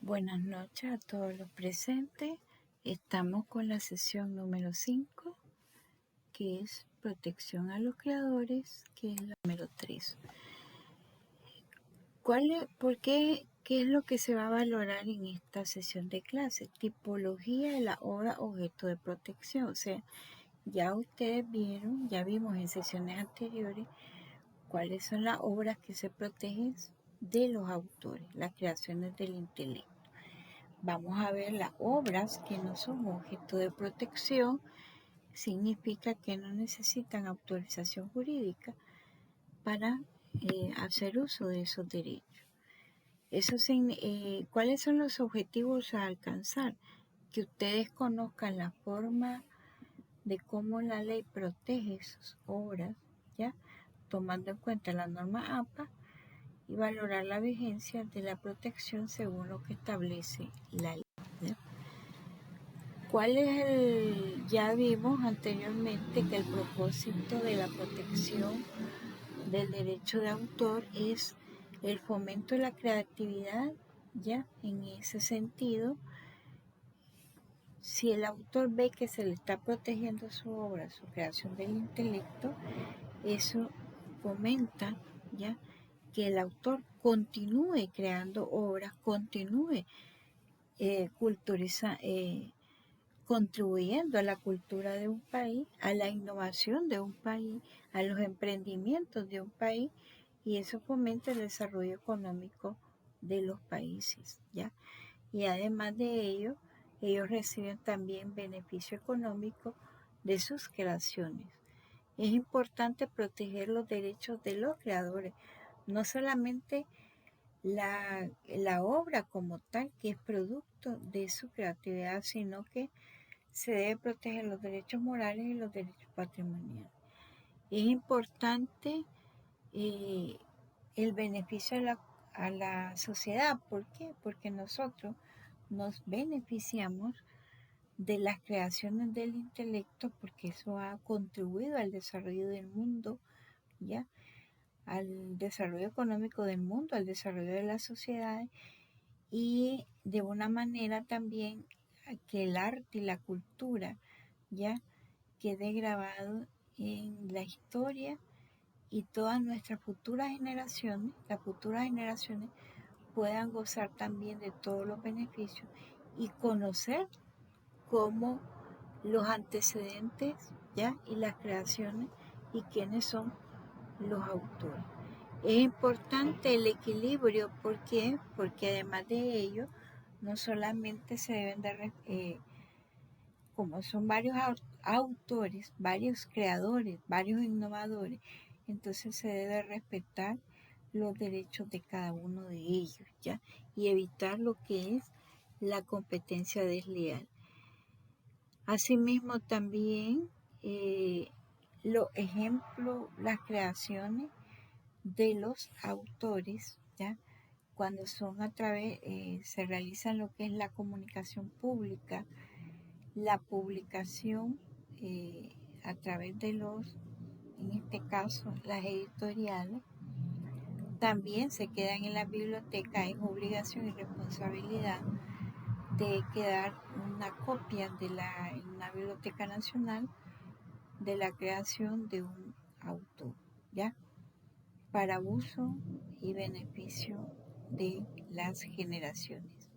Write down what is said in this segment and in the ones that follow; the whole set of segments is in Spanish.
Buenas noches a todos los presentes. Estamos con la sesión número 5, que es protección a los creadores, que es la número 3. ¿Qué es lo que se va a valorar en esta sesión de clase? Tipología de la obra objeto de protección. O sea, ya ustedes ya vimos en sesiones anteriores cuáles son las obras que se protegen de los autores, las creaciones del intelecto. Vamos a ver las obras que no son objeto de protección. Significa que no necesitan autorización jurídica para hacer uso de esos derechos. ¿Cuáles son los objetivos a alcanzar? Que ustedes conozcan la forma de cómo la ley protege sus obras, ¿ya? Tomando en cuenta la norma APA, y valorar la vigencia de la protección según lo que establece la ley, ¿ya? Ya vimos anteriormente que el propósito de la protección del derecho de autor es el fomento de la creatividad, ya en ese sentido. Si el autor ve que se le está protegiendo su obra, su creación del intelecto, eso fomenta, ya, que el autor continúe creando obras, continúe contribuyendo a la cultura de un país, a la innovación de un país, a los emprendimientos de un país, y eso fomenta el desarrollo económico de los países, ¿ya? Y además de ello, ellos reciben también beneficio económico de sus creaciones. Es importante proteger los derechos de los creadores, no solamente la obra como tal, que es producto de su creatividad, sino que se debe proteger los derechos morales y los derechos patrimoniales. Es importante el beneficio a la sociedad. ¿Por qué? Porque nosotros nos beneficiamos de las creaciones del intelecto, porque eso ha contribuido al desarrollo del mundo, ¿ya? Al desarrollo económico del mundo, al desarrollo de las sociedades, y de una manera también que el arte y la cultura ya quede grabado en la historia, y todas nuestras futuras generaciones, las futuras generaciones, puedan gozar también de todos los beneficios y conocer cómo los antecedentes, ya, y las creaciones, y quiénes son los autores. Es importante el equilibrio. ¿Por qué? Porque además de ello, no solamente se deben de como son varios autores, varios creadores, varios innovadores, entonces se debe respetar los derechos de cada uno de ellos, ¿ya? Y evitar lo que es la competencia desleal. Asimismo, también los ejemplos, las creaciones de los autores, ¿ya? Cuando son se realizan lo que es la comunicación pública, la publicación a través de en este caso, las editoriales, también se quedan en la biblioteca. Es obligación y responsabilidad de quedar una copia en la Biblioteca Nacional de la creación de un autor, ¿ya? Para uso y beneficio de las generaciones.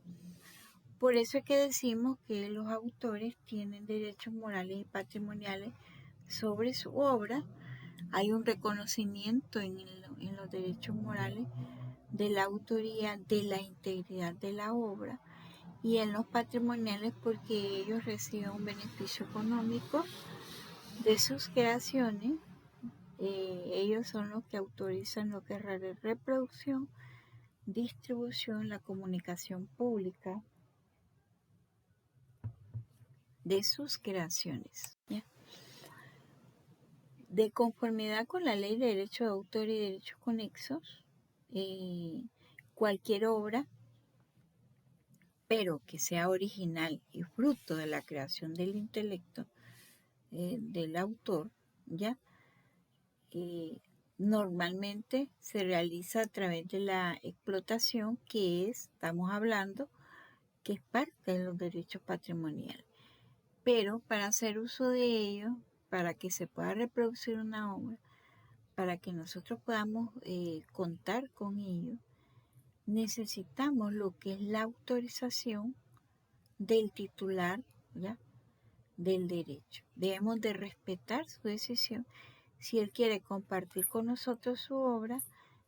Por eso es que decimos que los autores tienen derechos morales y patrimoniales sobre su obra. Hay un reconocimiento en los derechos morales de la autoría, de la integridad de la obra, y en los patrimoniales porque ellos reciben un beneficio económico de sus creaciones. Ellos son los que autorizan lo que es la reproducción, distribución, la comunicación pública de sus creaciones, ¿ya? De conformidad con la ley de derecho de autor y derechos conexos, cualquier obra, pero que sea original y fruto de la creación del intelecto del autor, ¿ya? Normalmente se realiza a través de la explotación, que estamos hablando que es parte de los derechos patrimoniales. Pero para hacer uso de ellos, para que se pueda reproducir una obra, para que nosotros podamos contar con ello, necesitamos lo que es la autorización del titular, ¿ya?, del derecho. Debemos de respetar su decisión si él quiere compartir con nosotros su obra,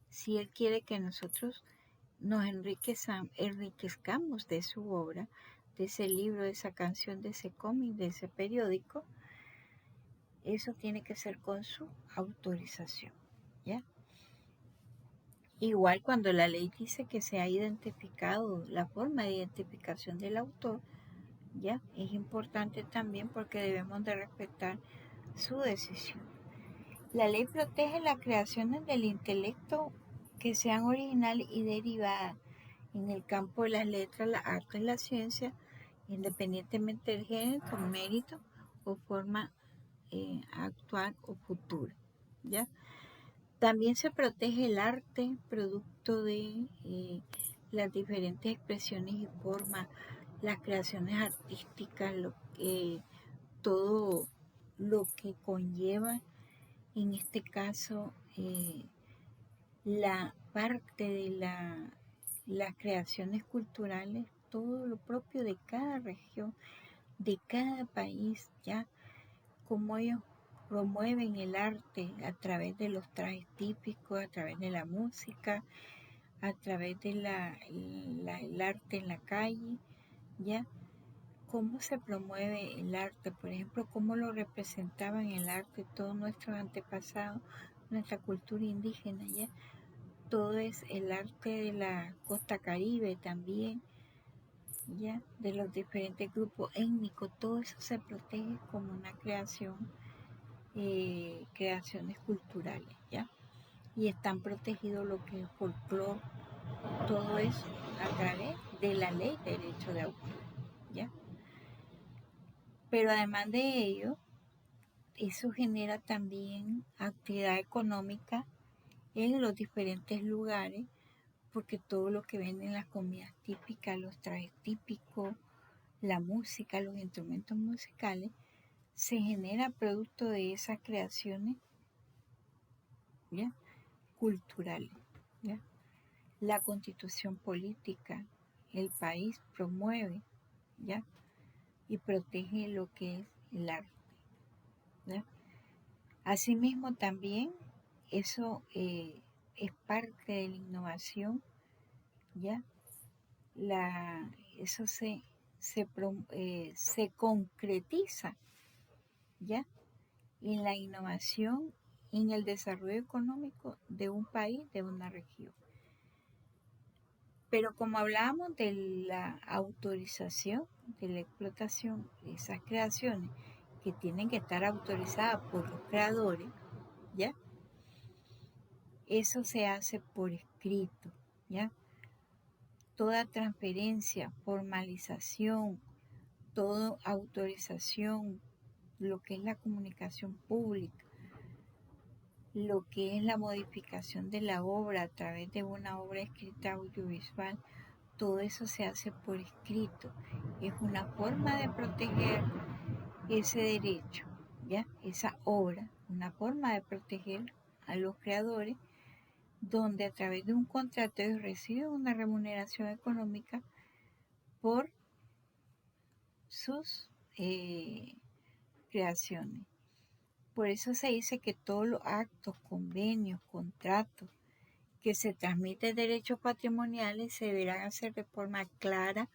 si él quiere que nosotros nos enriquezcamos de su obra, de ese libro, de esa canción, de ese cómic, de ese periódico. Eso tiene que ser con su autorización, ¿ya? Igual cuando la ley dice que se ha identificado la forma de identificación del autor, ¿ya? Es importante también porque debemos de respetar su decisión. La ley protege las creaciones del intelecto que sean originales y derivadas en el campo de las letras, las artes y la ciencia, independientemente del género, mérito o forma actual o futura, ¿ya? También se protege el arte, producto de las diferentes expresiones y formas, las creaciones artísticas, todo lo que conlleva, en este caso, la parte de las creaciones culturales, todo lo propio de cada región, de cada país, ¿ya? Cómo ellos promueven el arte a través de los trajes típicos, a través de la música, a través de el arte en la calle, ¿ya? Cómo se promueve el arte, por ejemplo, cómo lo representaban el arte todos nuestros antepasados, nuestra cultura indígena, ¿ya? Todo es el arte de la costa caribe también, ¿ya? De los diferentes grupos étnicos, todo eso se protege como una creación, creaciones culturales, ¿ya? Y están protegidos lo que es folclore, todo eso a través de la ley de derecho de autor, ¿ya? Pero además de ello, eso genera también actividad económica en los diferentes lugares, porque todo lo que venden, las comidas típicas, los trajes típicos, la música, los instrumentos musicales, se genera producto de esas creaciones, ¿ya?, culturales, ¿ya? La constitución política, el país promueve, ¿ya?, y protege lo que es el arte, ¿ya? Asimismo también eso es parte de la innovación, ¿ya? Eso se concretiza, ¿ya?, en la innovación, en el desarrollo económico de un país, de una región. Pero como hablábamos de la autorización, de la explotación de esas creaciones que tienen que estar autorizadas por los creadores, ¿ya? Eso se hace por escrito, ¿ya? Toda transferencia, formalización, toda autorización, lo que es la comunicación pública, lo que es la modificación de la obra a través de una obra escrita audiovisual, todo eso se hace por escrito. Es una forma de proteger ese derecho, ¿ya? Esa obra, una forma de proteger a los creadores, donde a través de un contrato ellos reciben una remuneración económica por sus creaciones. Por eso se dice que todos los actos, convenios, contratos que se transmiten derechos patrimoniales se deberán hacer de forma clara,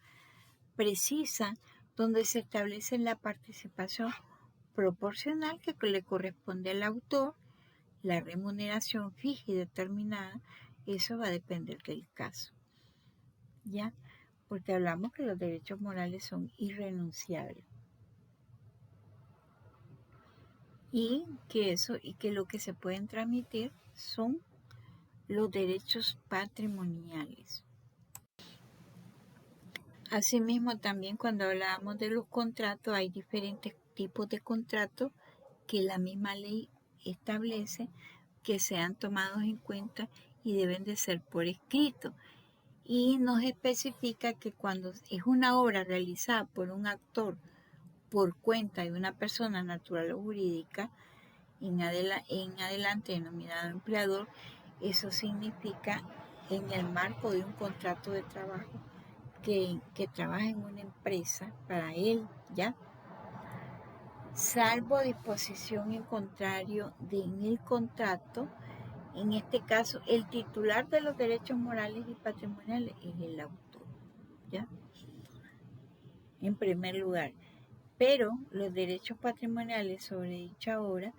precisa, donde se establece la participación proporcional que le corresponde al autor, la remuneración fija y determinada. Eso va a depender del caso, ¿ya? Porque hablamos que los derechos morales son irrenunciables. Y que lo que se pueden transmitir son los derechos patrimoniales. Asimismo, también cuando hablábamos de los contratos, hay diferentes tipos de contratos que la misma ley establece que sean tomados en cuenta y deben de ser por escrito. y nos especifica que cuando es una obra realizada por un actor por cuenta de una persona natural o jurídica, en adelante denominado empleador, eso significa en el marco de un contrato de trabajo que trabaja en una empresa para él, ¿ya? Salvo disposición en contrario en el contrato, en este caso el titular de los derechos morales y patrimoniales es el autor, ¿ya? En primer lugar, pero los derechos patrimoniales sobre dicha obra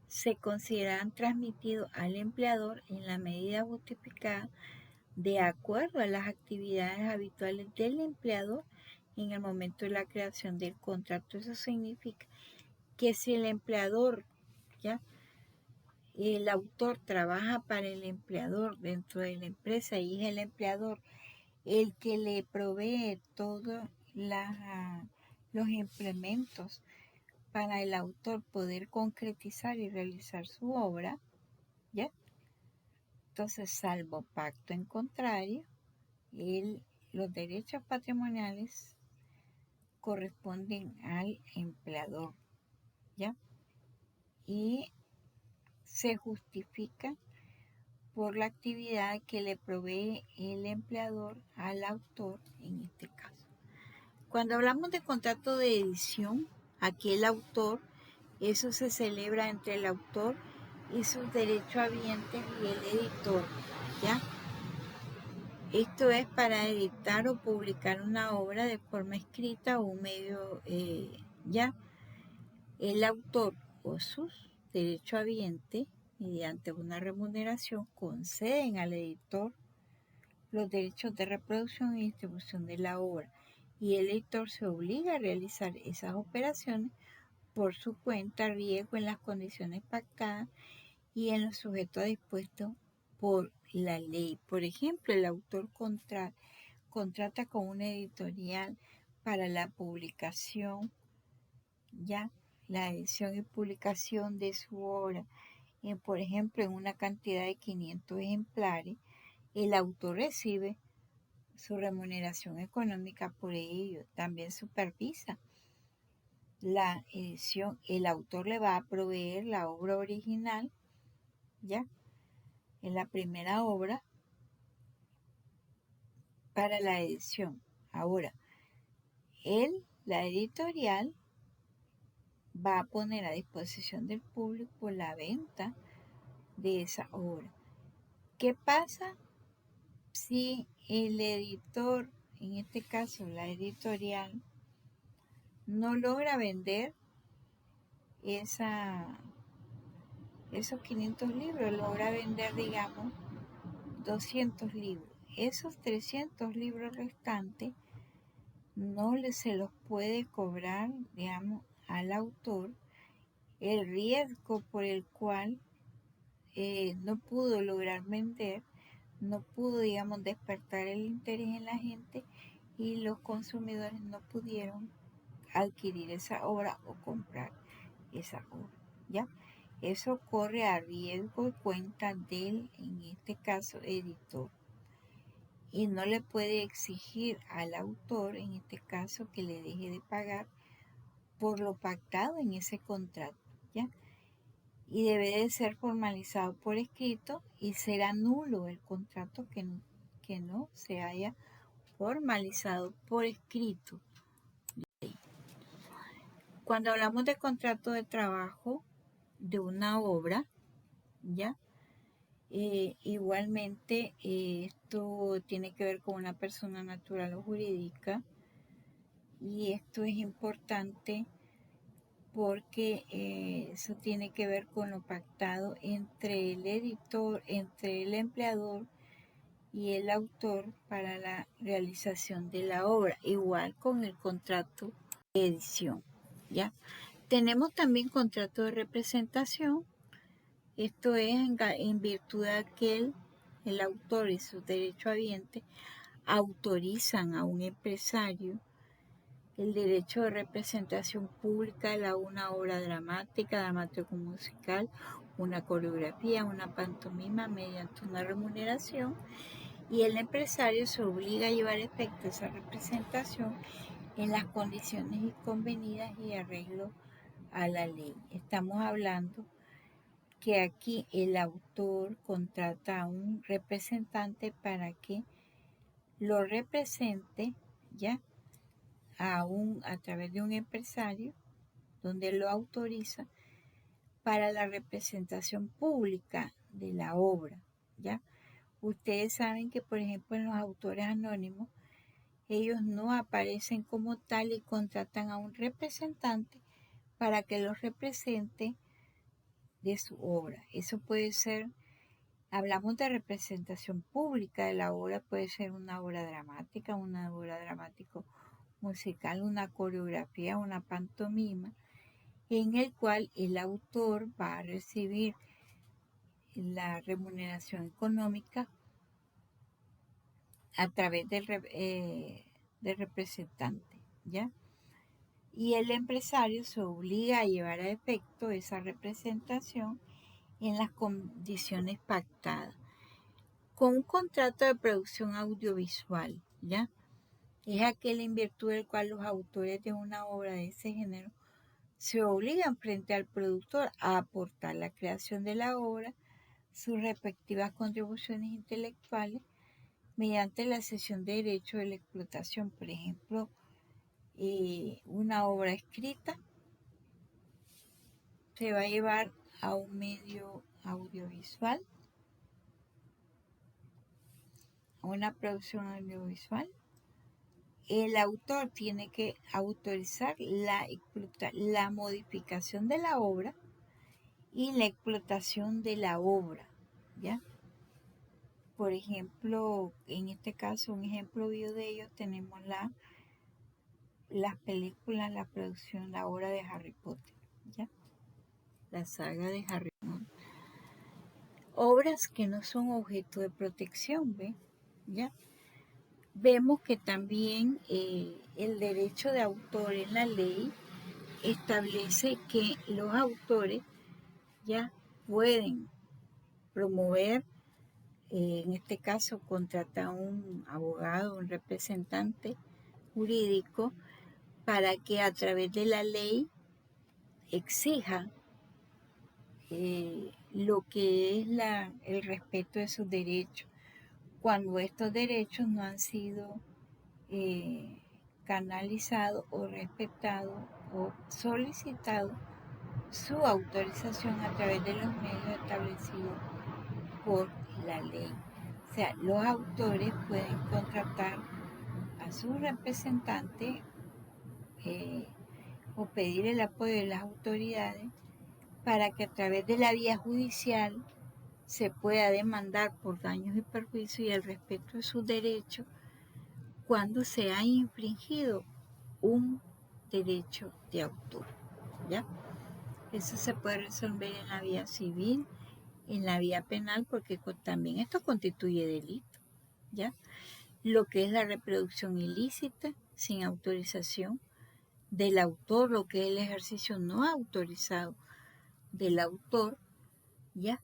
se consideran transmitidos al empleador en la medida justificada de acuerdo a las actividades habituales del empleador en el momento de la creación del contrato. Eso significa que si el empleador, ¿ya? El autor trabaja para el empleador dentro de la empresa y es el empleador el que le provee todos los implementos para el autor poder concretizar y realizar su obra, ¿ya? Entonces, salvo pacto en contrario, los derechos patrimoniales corresponden al empleador, ¿ya? Y se justifica por la actividad que le provee el empleador al autor en este caso. Cuando hablamos de contrato de edición, aquí el autor, eso se celebra entre el autor y sus derechohabientes y el editor, ¿ya? Esto es para editar o publicar una obra de forma escrita o un medio, ¿ya? El autor o sus derechohabientes, mediante una remuneración, conceden al editor los derechos de reproducción y distribución de la obra, y el editor se obliga a realizar esas operaciones por su cuenta, riesgo en las condiciones pactadas y en los sujetos dispuestos por la ley. Por ejemplo, el autor contrata con una editorial para la publicación, ya la edición y publicación de su obra, por ejemplo, en una cantidad de 500 ejemplares, el autor recibe su remuneración económica por ello. También supervisa la edición. El autor le va a proveer la obra original, ¿ya? En la primera obra para la edición. Ahora, la editorial, va a poner a disposición del público la venta de esa obra. ¿Qué pasa si el editor, en este caso la editorial, no logra vender esos 500 libros, logra vender, digamos, 200 libros? Esos 300 libros restantes no se los puede cobrar, digamos, al autor el riesgo por el cual no pudo lograr vender, no pudo, digamos, despertar el interés en la gente y los consumidores no pudieron adquirir esa obra o comprar esa obra, ¿ya? Eso corre a riesgo y cuenta del, en este caso, editor. Y no le puede exigir al autor, en este caso, que le deje de pagar por lo pactado en ese contrato, ¿ya? Y debe de ser formalizado por escrito y será nulo el contrato que no se haya formalizado por escrito. Cuando hablamos de contrato de trabajo de una obra, ¿ya? Igualmente esto tiene que ver con una persona natural o jurídica, y esto es importante porque eso tiene que ver con lo pactado entre el editor, entre el empleador y el autor para la realización de la obra, igual con el contrato de edición, ¿ya? Tenemos también contrato de representación. Esto es en virtud de que el autor y sus derechohabientes autorizan a un empresario el derecho de representación pública de una obra dramática, dramático musical, una coreografía, una pantomima mediante una remuneración, y el empresario se obliga a llevar a efecto esa representación en las condiciones convenidas y arreglo a la ley. Estamos hablando que aquí el autor contrata a un representante para que lo represente, ¿ya? A través de un empresario, donde lo autoriza para la representación pública de la obra, ¿ya? Ustedes saben que, por ejemplo, en los autores anónimos, ellos no aparecen como tal y contratan a un representante para que los represente de su obra. Eso puede ser, hablamos de representación pública de la obra, puede ser una obra dramática, una obra dramático musical, una coreografía, una pantomima, en el cual el autor va a recibir la remuneración económica a través del representante, ¿ya? Y el empresario se obliga a llevar a efecto esa representación en las condiciones pactadas, con un contrato de producción audiovisual, ¿ya? Es aquel en virtud del cual los autores de una obra de ese género se obligan frente al productor a aportar la creación de la obra, sus respectivas contribuciones intelectuales, mediante la cesión de derechos de la explotación. Por ejemplo, una obra escrita se va a llevar a un medio audiovisual, a una producción audiovisual. El autor tiene que autorizar la modificación de la obra y la explotación de la obra, ¿ya? Por ejemplo, en este caso, un ejemplo vivo de ello, tenemos las películas, la producción, la obra de Harry Potter, ¿ya? La saga de Harry Potter. Obras que no son objeto de protección, ¿ve? ¿Ya? Vemos que también el derecho de autor en la ley establece que los autores ya pueden promover, en este caso contratar a un abogado, un representante jurídico, para que a través de la ley exija lo que es el respeto de sus derechos, cuando estos derechos no han sido canalizados o respetados o solicitado su autorización a través de los medios establecidos por la ley. O sea, los autores pueden contratar a su representante o pedir el apoyo de las autoridades para que a través de la vía judicial se pueda demandar por daños y perjuicios y el respeto de sus derechos cuando se ha infringido un derecho de autor, ¿ya? Eso se puede resolver en la vía civil, en la vía penal, porque también esto constituye delito, ¿ya? Lo que es la reproducción ilícita sin autorización del autor, lo que es el ejercicio no autorizado del autor, ¿ya?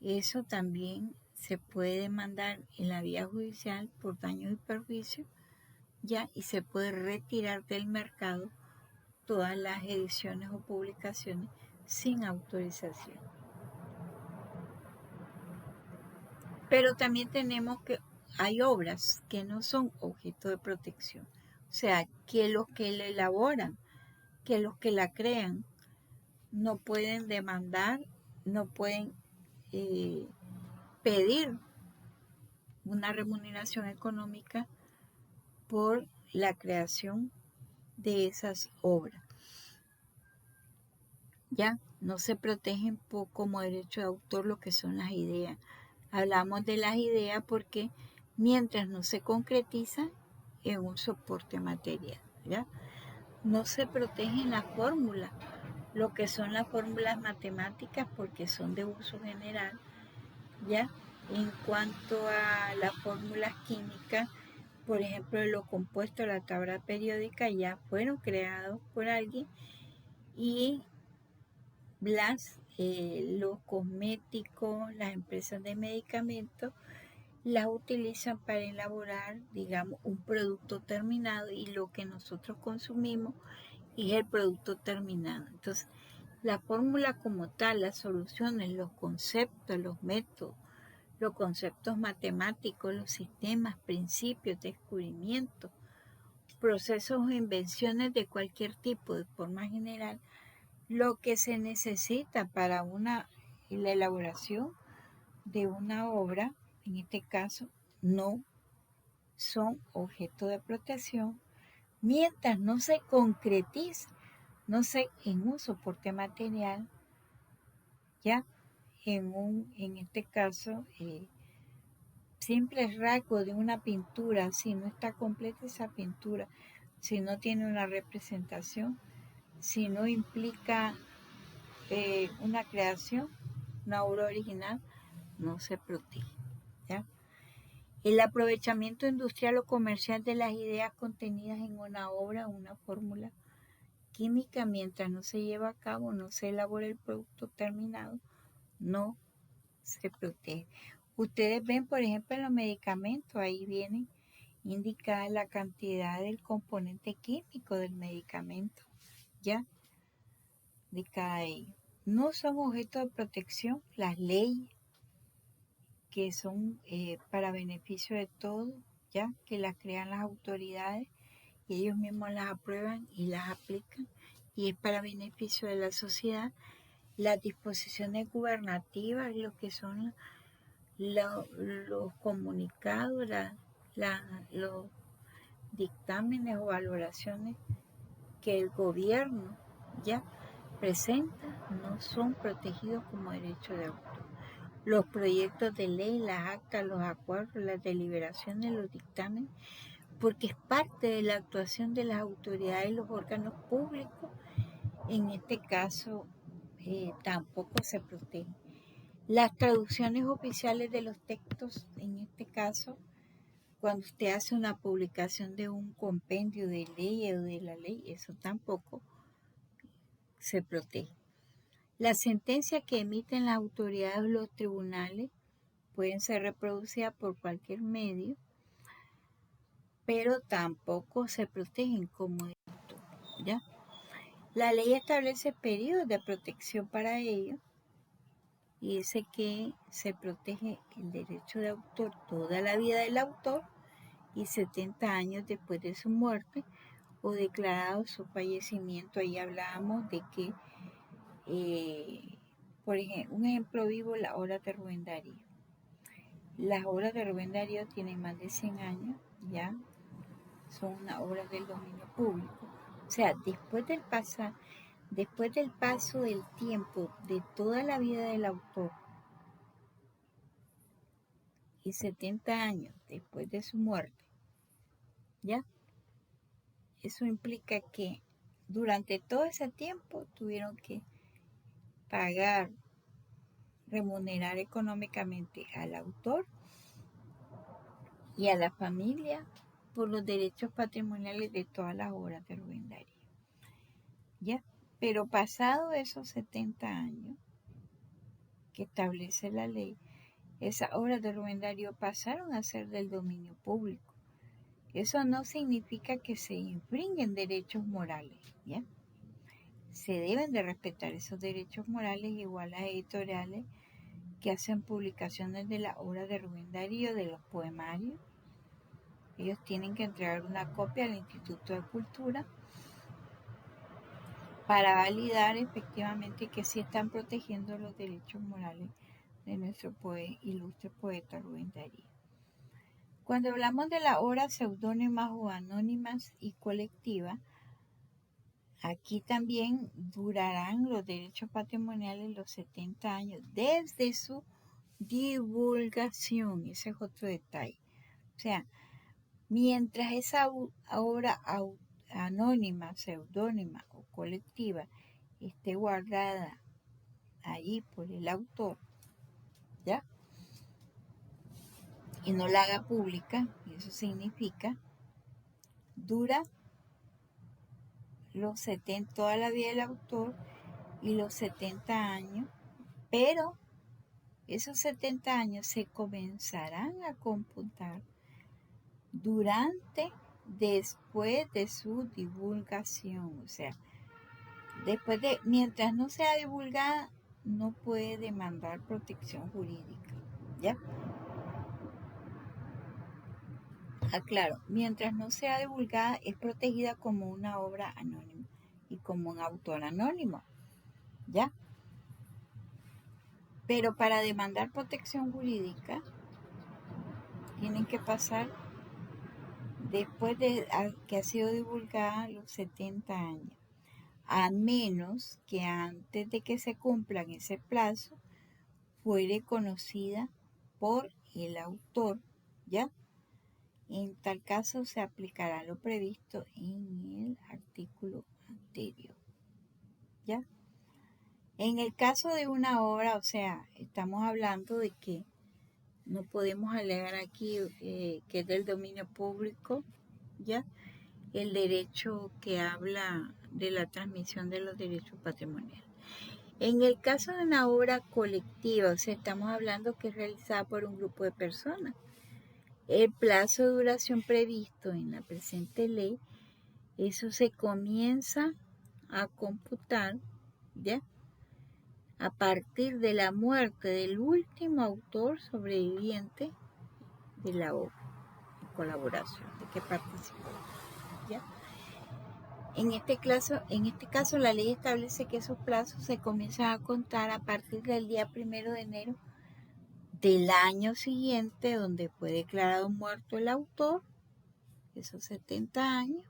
Eso también se puede demandar en la vía judicial por daños y perjuicios, ¿ya? Y se puede retirar del mercado todas las ediciones o publicaciones sin autorización. Pero también tenemos que hay obras que no son objeto de protección. O sea, que los que la elaboran, que los que la crean, no pueden demandar, no pueden pedir una remuneración económica por la creación de esas obras. Ya no se protegen como derecho de autor lo que son las ideas. Hablamos de las ideas porque mientras no se concretizan en un soporte material, ¿ya? No se protegen las fórmulas, lo que son las fórmulas matemáticas porque son de uso general, ¿ya? En cuanto a las fórmulas químicas, por ejemplo, los compuestos de la tabla periódica ya fueron creados por alguien y los cosméticos, las empresas de medicamentos las utilizan para elaborar, digamos, un producto terminado y lo que nosotros consumimos es el producto terminado. Entonces, la fórmula como tal, las soluciones, los conceptos, los métodos, los conceptos matemáticos, los sistemas, principios, descubrimientos, procesos o invenciones de cualquier tipo, de forma general, lo que se necesita para la elaboración de una obra, en este caso, no son objeto de protección mientras no se concretice, no se en un soporte material, ya en este caso, simple rasgo de una pintura, si no está completa esa pintura, si no tiene una representación, si no implica una creación, una obra original, no se protege, ¿ya? El aprovechamiento industrial o comercial de las ideas contenidas en una obra o una fórmula química mientras no se lleva a cabo, no se elabora el producto terminado, no se protege. Ustedes ven, por ejemplo, en los medicamentos, ahí viene indicada la cantidad del componente químico del medicamento, ¿ya? De cada ello. No son objeto de protección las leyes que son para beneficio de todos, ya que las crean las autoridades y ellos mismos las aprueban y las aplican y es para beneficio de la sociedad. Las disposiciones gubernativas, lo que son los comunicados, los dictámenes o valoraciones que el gobierno ya presenta, no son protegidos como derecho de autor. Los proyectos de ley, las actas, los acuerdos, las deliberaciones, los dictámenes, porque es parte de la actuación de las autoridades y los órganos públicos, en este caso tampoco se protege. Las traducciones oficiales de los textos, en este caso, cuando usted hace una publicación de un compendio de ley o de la ley, eso tampoco se protege. Las sentencias que emiten las autoridades o los tribunales pueden ser reproducidas por cualquier medio, pero tampoco se protegen como delito, ¿ya? La ley establece periodos de protección para ello y dice que se protege el derecho de autor toda la vida del autor y 70 años después de su muerte o declarado su fallecimiento. Ahí hablábamos de que, por ejemplo, un ejemplo vivo, la obra de Rubén Darío. Las obras de Rubén Darío tienen más de 100 años, ya son una obra del dominio público. O sea, después del paso del tiempo de toda la vida del autor y 70 años después de su muerte, ¿ya? Eso implica que durante todo ese tiempo tuvieron que pagar, remunerar económicamente al autor y a la familia por los derechos patrimoniales de todas las obras de Rubén Darío, ¿ya? Pero pasado esos 70 años que establece la ley, esas obras de Rubén Darío pasaron a ser del dominio público. Eso no significa que se infringen derechos morales, ¿ya? Se deben de respetar esos derechos morales, igual a editoriales que hacen publicaciones de la obra de Rubén Darío, de los poemarios. Ellos tienen que entregar una copia al Instituto de Cultura para validar efectivamente que sí están protegiendo los derechos morales de nuestro ilustre poeta Rubén Darío. Cuando hablamos de las obras seudónimas o anónimas y colectivas, aquí también durarán los derechos patrimoniales los 70 años desde su divulgación. Ese es otro detalle. O sea, mientras esa obra anónima, seudónima o colectiva esté guardada ahí por el autor, ¿ya? Y no la haga pública, y eso significa, dura toda la vida del autor y los 70 años, pero Esos 70 años se comenzarán a computar durante, después de su divulgación. O sea, mientras no sea divulgada, no puede demandar protección jurídica. ¿Ya? Aclaro, mientras no sea divulgada, es protegida como una obra anónima y como un autor anónimo. ¿Ya? Pero para demandar protección jurídica, tienen que pasar después de que ha sido divulgada los 70 años, a menos que antes de que se cumplan ese plazo fuere conocida por el autor, ¿ya? En tal caso se aplicará lo previsto en el artículo anterior, ¿ya? En el caso de una obra, o sea, estamos hablando de que no podemos alegar aquí que es del dominio público, ¿ya? El derecho que habla de la transmisión de los derechos patrimoniales. En el caso de una obra colectiva, o sea, estamos hablando que es realizada por un grupo de personas. El plazo de duración previsto en la presente ley, eso se comienza a computar, ¿ya? A partir de la muerte del último autor sobreviviente de la obra, en colaboración, de que participó, ¿ya? En este caso, la ley establece que esos plazos se comienzan a contar a partir del día 1 de enero del año siguiente, donde fue declarado muerto el autor, esos 70 años,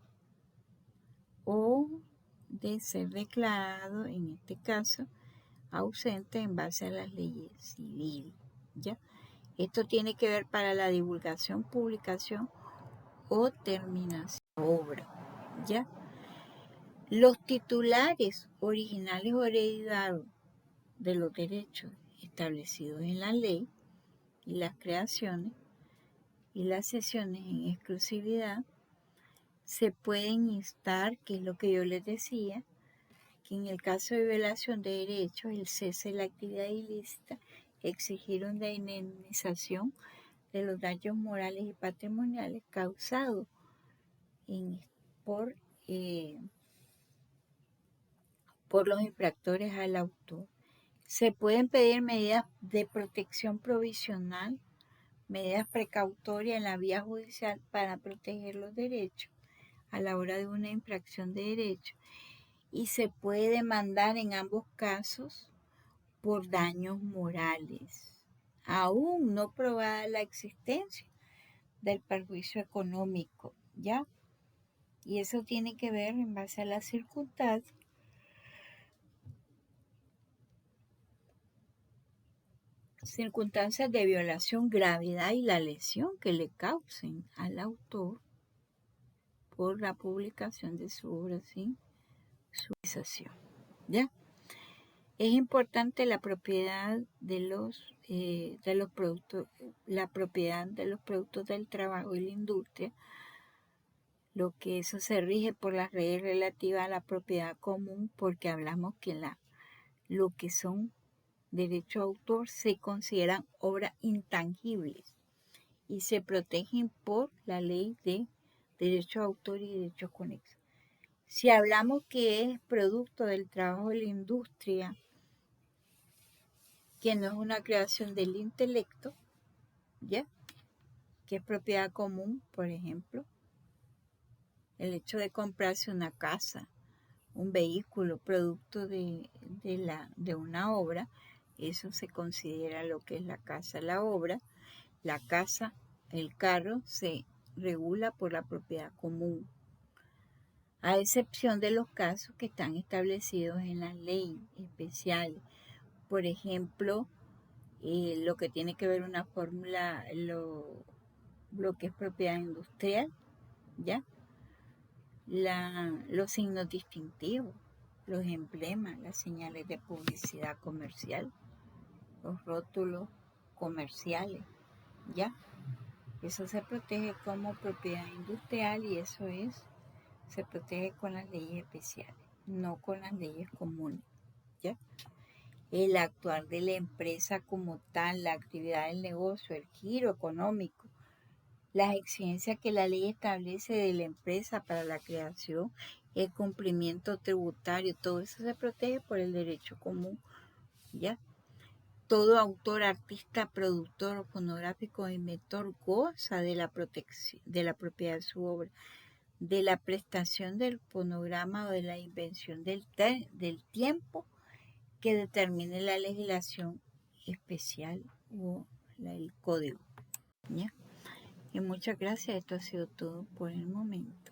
o de ser declarado, en este caso, ausente en base a las leyes civiles, ¿ya? Esto tiene que ver para la divulgación, publicación o terminación de la obra, ¿ya? Los titulares originales o hereditarios de los derechos establecidos en la ley y las creaciones y las cesiones en exclusividad se pueden instar, que es lo que yo les decía, que en el caso de violación de derechos, el cese de la actividad ilícita, exigir una indemnización de los daños morales y patrimoniales causados por los infractores al autor. Se pueden pedir medidas de protección provisional, medidas precautorias en la vía judicial para proteger los derechos a la hora de una infracción de derechos, y se puede demandar en ambos casos por daños morales, aún no probada la existencia del perjuicio económico, ¿ya? Y eso tiene que ver en base a las circunstancias de violación, gravedad y la lesión que le causen al autor por la publicación de su obra sin su autorización, ¿ya? Es importante la propiedad de los productos, la propiedad de los productos del trabajo y la industria, lo que eso se rige por las leyes relativas a la propiedad común, porque hablamos que lo que son derechos de autor se consideran obras intangibles y se protegen por la ley de derecho de autor y derechos conexos. Si hablamos que es producto del trabajo de la industria, que no es una creación del intelecto, ¿ya? Que es propiedad común, por ejemplo, el hecho de comprarse una casa, un vehículo, producto de una obra, eso se considera lo que es la casa, la obra. La casa, el carro, se regula por la propiedad común, a excepción de los casos que están establecidos en la ley especial. Por ejemplo, lo que tiene que ver una fórmula, lo que es propiedad industrial, ¿ya? Los signos distintivos, los emblemas, las señales de publicidad comercial, los rótulos comerciales, ¿ya? Eso se protege como propiedad industrial y eso se protege con las leyes especiales, no con las leyes comunes, ¿ya? el actuar de la empresa como tal, la actividad del negocio, el giro económico, las exigencias que la ley establece de la empresa para la creación, el cumplimiento tributario, todo eso se protege por el derecho común, ¿ya? Todo autor, artista, productor, fonográfico, inventor goza de la protección, de la propiedad de su obra, de la prestación del fonograma o de la invención del tiempo que determine la legislación especial o el código, ¿ya? Y muchas gracias, esto ha sido todo por el momento.